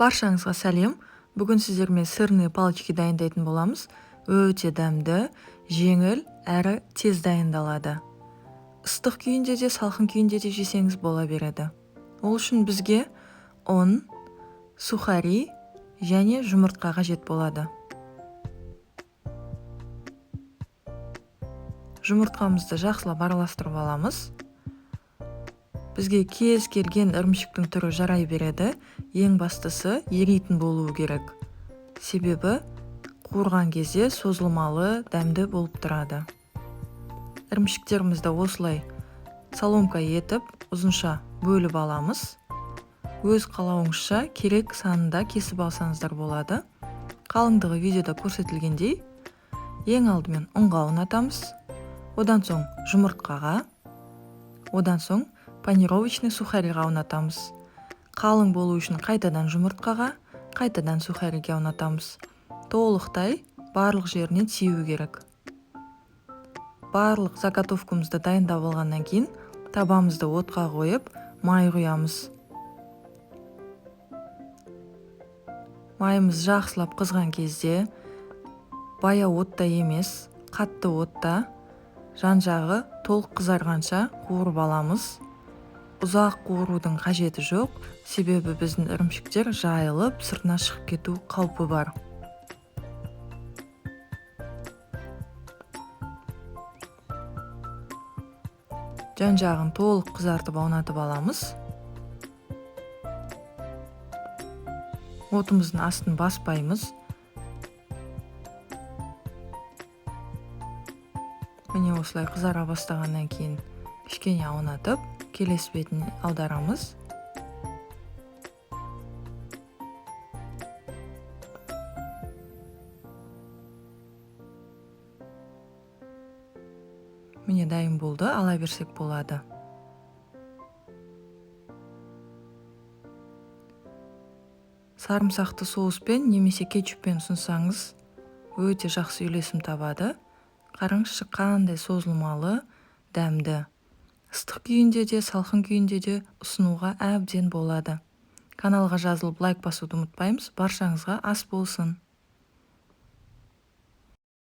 Баршаңызға сәлем. Бүгін сіздермен сырный палочки дайындайтын боламыз. Өте дәмді, жеңіл әрі тез дайындалады. Ыстық күйінде де, салқын күйінде де жесеңіз бола береді. Ол үшін бізге ұн, сухари және жұмыртқа қажет болады. Жұмыртқамызды жақсылап араластырып аламыз. Бізге кез келген ірімшіктің түрі жарай береді. Ең бастысы еритін болуы керек. Себебі қуырған кезде созылмалы, дәмді болып тұрады. Ірімшіктерімізді осылай соломка етіп, ұзынша бөліп аламыз. Өз қалауыңызша керек санында кесіп алсаңыздар болады. Қалыңдығы видеода көрсетілгендей, ең алдымен ұнға ұнатамыз. Одан соң жұмыртқаға, одан соң панировочный сухариға ұнатамыз. Қалың болу үшін қайтадан жұмыртқаға, қайтадан сухариге ұнатамыз. Толықтай барлық жерінен тиюі керек. Барлық заготовкамызды дайындап алғаннан кейін табамызды отқа қойып, май құямыз. Майымыз жақсылап қызған кезде, баяу отта емес, қатты отта, жан-жағы толық қызарғанша қуырып аламыз. Ұзақ қуырудың қажеті жоқ, себебі біздің ірімшіктер жайылып, сыртына шығып кету қаупі бар. Жан-жағын толық қызартып аунатып аламыз. Отымыздың астын баспаймыз. Міне осылай қызара бастағаннан кейін кішкене аунатып, келесі бетін аударамыз. Міне дайын болды, ала берсек болады. Сарымсақты соуспен немесе кетчуппен ұсынсаңыз, өте жақсы үйлесім табады. Қараңызшы қандай созылмалы, дәмді. Ыстық күйінде де, салқын күйінде де ұсынуға әбден болады. Каналға жазылып лайк басуды ұмытпаймыз. Баршаңызға ас болсын.